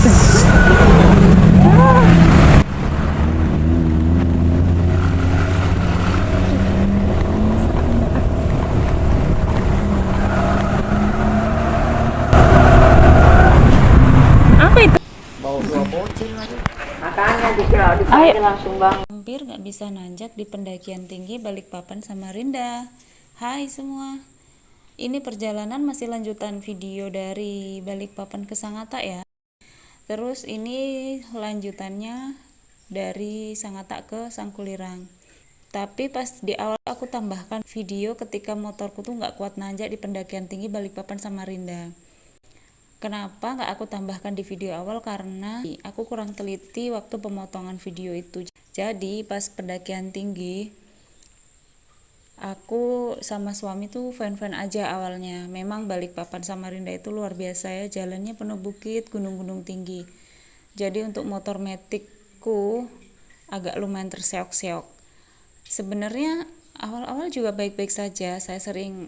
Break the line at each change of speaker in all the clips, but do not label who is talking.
Apa itu?
Bau dua bocil lagi. Makanya dikira langsung bang.
Hampir nggak bisa nanjak di pendakian tinggi Balikpapan Samarinda. Hai semua, ini perjalanan masih lanjutan video dari Balikpapan ke Sangatta ya. Terus ini lanjutannya dari Sangatta ke Sangkulirang. Tapi pas di awal aku tambahkan video ketika motorku tuh nggak kuat nanjak di pendakian tinggi Balikpapan Samarinda. Kenapa nggak aku tambahkan di video awal? Karena aku kurang teliti waktu pemotongan video itu. Jadi pas pendakian tinggi, aku sama suami tuh fan-fan aja awalnya. Memang Balikpapan Samarinda itu luar biasa ya, jalannya penuh bukit, gunung-gunung tinggi. Jadi untuk motor metikku agak lumayan terseok-seok. Sebenarnya awal-awal juga baik-baik saja. Saya sering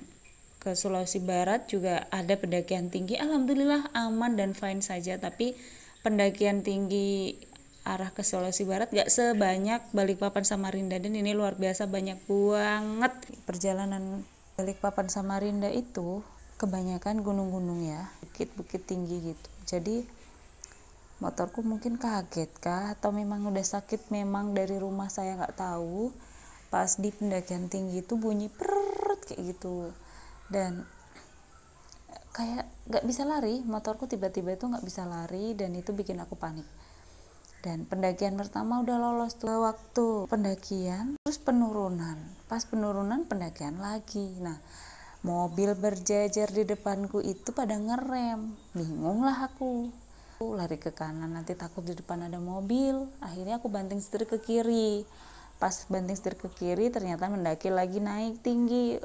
ke Sulawesi Barat juga ada pendakian tinggi, alhamdulillah aman dan fine saja. Tapi pendakian tinggi arah ke Sulawesi Barat gak sebanyak Balikpapan Samarinda, dan ini luar biasa banyak banget. Perjalanan Balikpapan Samarinda itu kebanyakan gunung-gunung ya, bukit-bukit tinggi gitu. Jadi motorku mungkin kaget kah atau memang udah sakit memang dari rumah, saya nggak tahu. Pas di pendakian tinggi itu bunyi perut kayak gitu, dan kayak nggak bisa lari, motorku tiba-tiba itu nggak bisa lari, dan itu bikin aku panik. Dan pendakian pertama udah lolos tuh, waktu pendakian terus penurunan, pas penurunan pendakian lagi. Nah, mobil berjejer di depanku itu pada ngerem, bingung lah aku lari ke kanan, nanti takut di depan ada mobil. Akhirnya aku banting setir ke kiri. Pas banting setir ke kiri ternyata mendaki lagi naik tinggi,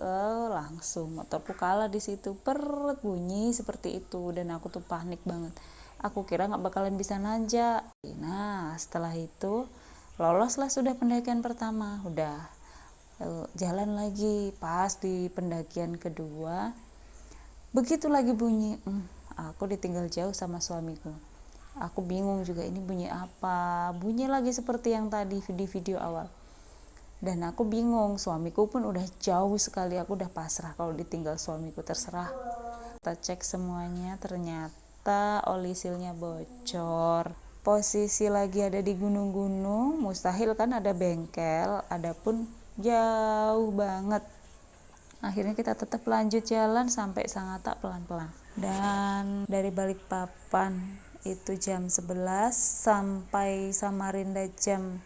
langsung motorku kalah di situ, perut bunyi seperti itu, dan aku tuh panik banget. Aku kira nggak bakalan bisa nanjak. Nah setelah itu loloslah sudah pendakian pertama, udah jalan lagi. Pas di pendakian kedua begitu lagi bunyi, aku ditinggal jauh sama suamiku. Aku bingung juga, ini bunyi apa, bunyi lagi seperti yang tadi di video awal. Dan aku bingung, suamiku pun udah jauh sekali, aku udah pasrah kalau ditinggal suamiku, terserah. Kita cek semuanya, ternyata oli sealnya bocor. Posisi lagi ada di gunung-gunung, mustahil kan ada bengkel, adapun jauh banget. Akhirnya kita tetap lanjut jalan sampai Sangatta pelan-pelan. Dan dari Balikpapan itu jam 11 sampai Samarinda jam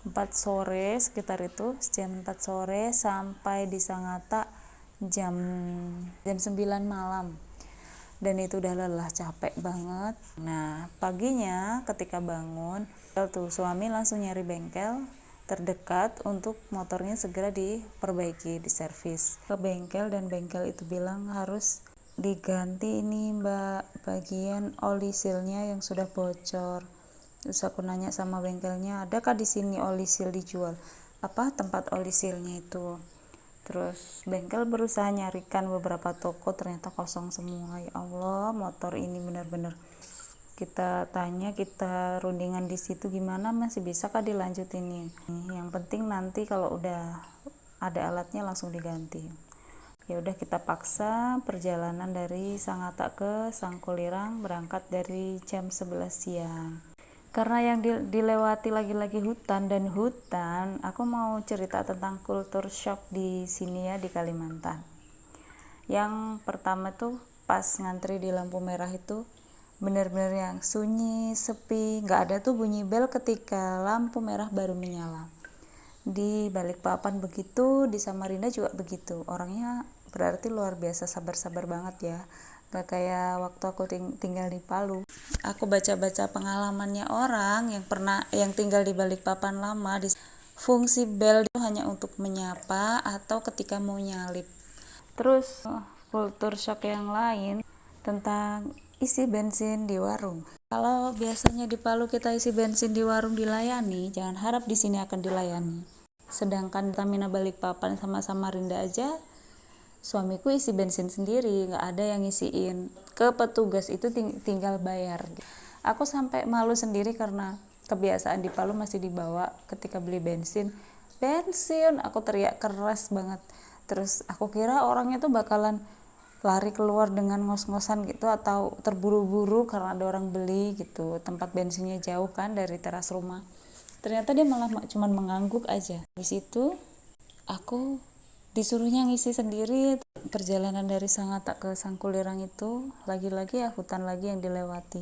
4 sore, sekitar itu jam 4 sore, sampai di Sangatta jam 9 malam. Dan itu udah lelah, capek banget. Nah paginya ketika bangun tuh suami langsung nyari bengkel terdekat untuk motornya segera diperbaiki, diservis ke bengkel. Dan bengkel itu bilang harus diganti ini mbak, bagian oli sealnya yang sudah bocor. Terus aku nanya sama bengkelnya, adakah di sini oli seal dijual, apa tempat oli sealnya itu. Terus bengkel berusaha nyarikan beberapa toko, ternyata kosong semua. Ya Allah, motor ini benar-benar. Kita tanya, kita rundingan di situ, gimana masih bisa kah dilanjutin ini. Yang penting nanti kalau udah ada alatnya langsung diganti. Ya udah, kita paksa perjalanan dari Sangatta ke Sangkulirang, berangkat dari jam 11 siang. Karena yang dilewati lagi-lagi hutan dan hutan, aku mau cerita tentang kultur shock di sini ya, di Kalimantan. Yang pertama tuh pas ngantri di lampu merah itu bener-bener yang sunyi, sepi, nggak ada tuh bunyi bel ketika lampu merah baru menyala. Di Balikpapan begitu, di Samarinda juga begitu. Orangnya berarti luar biasa sabar-sabar banget ya, gak kayak waktu aku tinggal di Palu. Aku baca-baca pengalamannya orang yang tinggal di Balikpapan lama, fungsi bel itu hanya untuk menyapa atau ketika mau nyalip. Terus kultur shock yang lain tentang isi bensin di warung. Kalau biasanya di Palu kita isi bensin di warung dilayani, jangan harap di sini akan dilayani. Sedangkan Pertamina Balikpapan sama Samarinda aja, suamiku isi bensin sendiri, nggak ada yang ngisiin. Ke petugas itu tinggal bayar. Aku sampai malu sendiri karena kebiasaan di Palu masih dibawa ketika beli bensin, aku teriak keras banget. Terus aku kira orangnya tuh bakalan lari keluar dengan ngos-ngosan gitu atau terburu-buru karena ada orang beli gitu, tempat bensinnya jauh kan dari teras rumah. Ternyata dia malah cuman mengangguk aja. Di situ aku disuruhnya ngisi sendiri. Perjalanan dari Sangatta ke Sangkulirang itu lagi-lagi ya hutan lagi yang dilewati.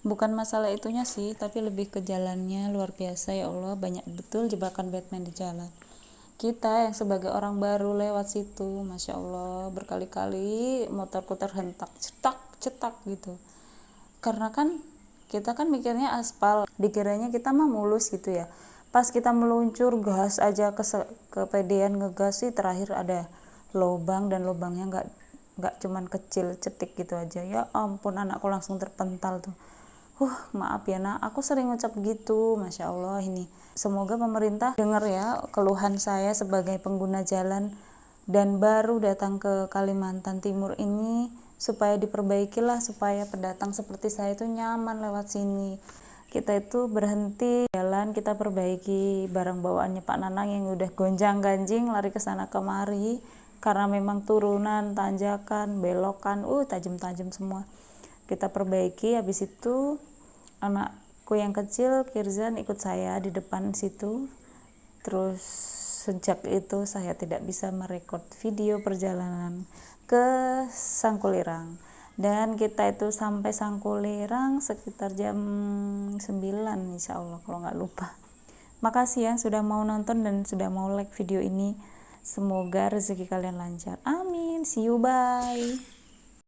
Bukan masalah itunya sih, tapi lebih ke jalannya luar biasa. Ya Allah, banyak betul jebakan Batman di jalan. Kita yang sebagai orang baru lewat situ, Masya Allah, berkali-kali motorku terhentak, cetak gitu. Karena kan kita kan mikirnya aspal, dikiranya kita mah mulus gitu ya. Pas kita meluncur gas aja kepedean ngegas sih, terakhir ada lubang, dan lubangnya nggak cuman kecil cetik gitu aja. Ya ampun, anakku langsung terpental tuh. Maaf ya nak, aku sering ngucap gitu. Masya Allah, ini semoga pemerintah dengar ya keluhan saya sebagai pengguna jalan dan baru datang ke Kalimantan Timur ini, supaya diperbaikilah, supaya pendatang seperti saya itu nyaman lewat sini. Kita itu berhenti jalan, kita perbaiki barang bawaannya Pak Nanang yang udah gonjang-ganjing lari ke sana kemari karena memang turunan, tanjakan, belokan, tajam-tajam semua. Kita perbaiki. Habis itu anakku yang kecil Kirzan ikut saya di depan situ. Terus sejak itu saya tidak bisa merekod video perjalanan ke Sangkulirang, dan kita itu sampai Sangkulirang sekitar jam 9 insya Allah kalau nggak lupa. Makasih yang sudah mau nonton dan sudah mau like video ini. Semoga rezeki kalian lancar, amin. See you, bye.